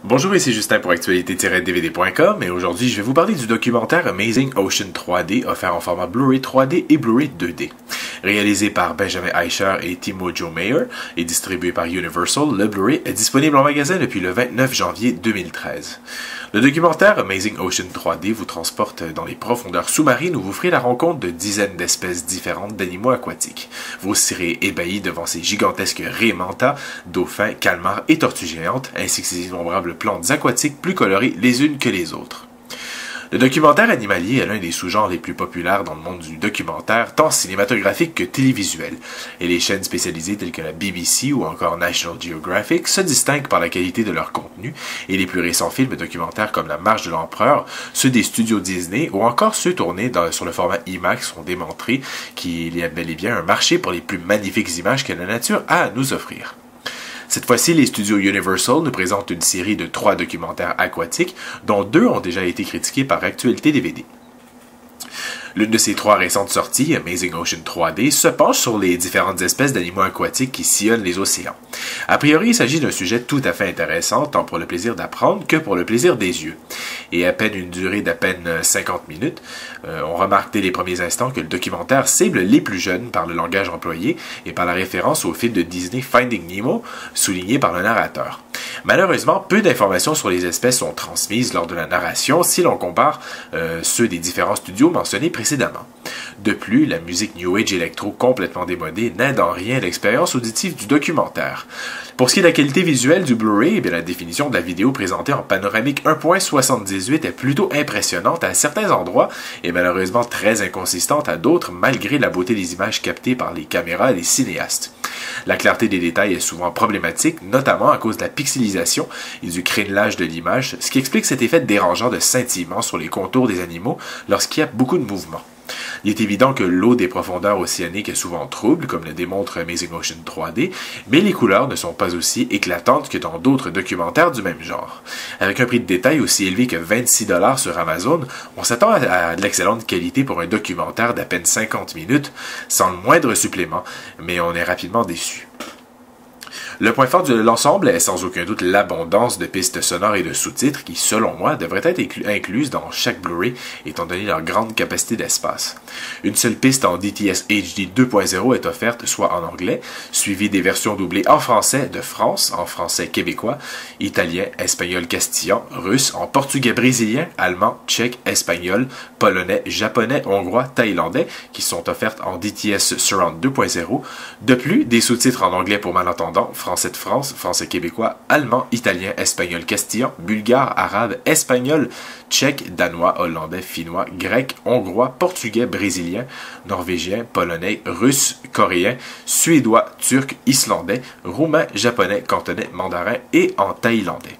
Bonjour, ici Justin pour actualité-dvd.com et aujourd'hui je vais vous parler du documentaire Amazing Ocean 3D offert en format Blu-ray 3D et Blu-ray 2D. Réalisé par Benjamin Eicher et Timo Joe Meyer et distribué par Universal, le Blu-ray est disponible en magasin depuis le 29 janvier 2013. Le documentaire Amazing Ocean 3D vous transporte dans les profondeurs sous-marines où vous ferez la rencontre de dizaines d'espèces différentes d'animaux aquatiques. Vous serez ébahis devant ces gigantesques raies manta, dauphins, calmars et tortues géantes, ainsi que ces innombrables plantes aquatiques plus colorées les unes que les autres. Le documentaire animalier est l'un des sous-genres les plus populaires dans le monde du documentaire, tant cinématographique que télévisuel, et les chaînes spécialisées telles que la BBC ou encore National Geographic se distinguent par la qualité de leur contenu, et les plus récents films documentaires comme La Marche de l'Empereur, ceux des studios Disney ou encore ceux tournés sur le format IMAX ont démontré qu'il y a bel et bien un marché pour les plus magnifiques images que la nature a à nous offrir. Cette fois-ci, les studios Universal nous présentent une série de 3 documentaires aquatiques, dont 2 ont déjà été critiqués par Actualité DVD. L'une de ces 3 récentes sorties, Amazing Ocean 3D, se penche sur les différentes espèces d'animaux aquatiques qui sillonnent les océans. A priori, il s'agit d'un sujet tout à fait intéressant, tant pour le plaisir d'apprendre que pour le plaisir des yeux. Et à peine une durée d'à peine 50 minutes, on remarque dès les premiers instants que le documentaire cible les plus jeunes par le langage employé et par la référence au film de Disney Finding Nemo, souligné par le narrateur. Malheureusement, peu d'informations sur les espèces sont transmises lors de la narration si l'on compare ceux des différents studios mentionnés précédemment. De plus, la musique New Age électro complètement démodée n'aide en rien l'expérience auditive du documentaire. Pour ce qui est de la qualité visuelle du Blu-ray, la définition de la vidéo présentée en panoramique 1.78 est plutôt impressionnante à certains endroits et malheureusement très inconsistante à d'autres malgré la beauté des images captées par les caméras et les cinéastes. La clarté des détails est souvent problématique, notamment à cause de la pixelisation et du crénelage de l'image, ce qui explique cet effet dérangeant de scintillement sur les contours des animaux lorsqu'il y a beaucoup de mouvements. Il est évident que l'eau des profondeurs océaniques est souvent trouble, comme le démontre Amazing Ocean 3D, mais les couleurs ne sont pas aussi éclatantes que dans d'autres documentaires du même genre. Avec un prix de détail aussi élevé que 26$ sur Amazon, on s'attend à de l'excellente qualité pour un documentaire d'à peine 50 minutes, sans le moindre supplément, mais on est rapidement déçu. Le point fort de l'ensemble est sans aucun doute l'abondance de pistes sonores et de sous-titres qui, selon moi, devraient être incluses dans chaque Blu-ray étant donné leur grande capacité d'espace. Une seule piste en DTS HD 2.0 est offerte, soit en anglais, suivie des versions doublées en français de France, en français québécois, italien, espagnol castillan, russe, en portugais brésilien, allemand, tchèque, espagnol, polonais, japonais, hongrois, thaïlandais, qui sont offertes en DTS Surround 2.0. De plus, des sous-titres en anglais pour malentendants, français de France, français québécois, allemand, italien, espagnol castillan, bulgare, arabe, espagnol, tchèque, danois, hollandais, finnois, grec, hongrois, portugais, brésilien, norvégien, polonais, russe, coréen, suédois, turc, islandais, roumain, japonais, cantonais, mandarin et en thaïlandais.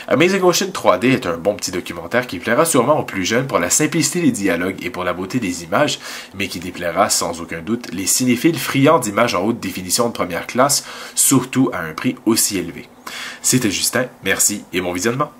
Amazing Ocean 3D est un bon petit documentaire qui plaira sûrement aux plus jeunes pour la simplicité des dialogues et pour la beauté des images, mais qui déplaira sans aucun doute les cinéphiles friands d'images en haute définition de première classe, surtout à un prix aussi élevé. C'était Justin, merci et bon visionnement.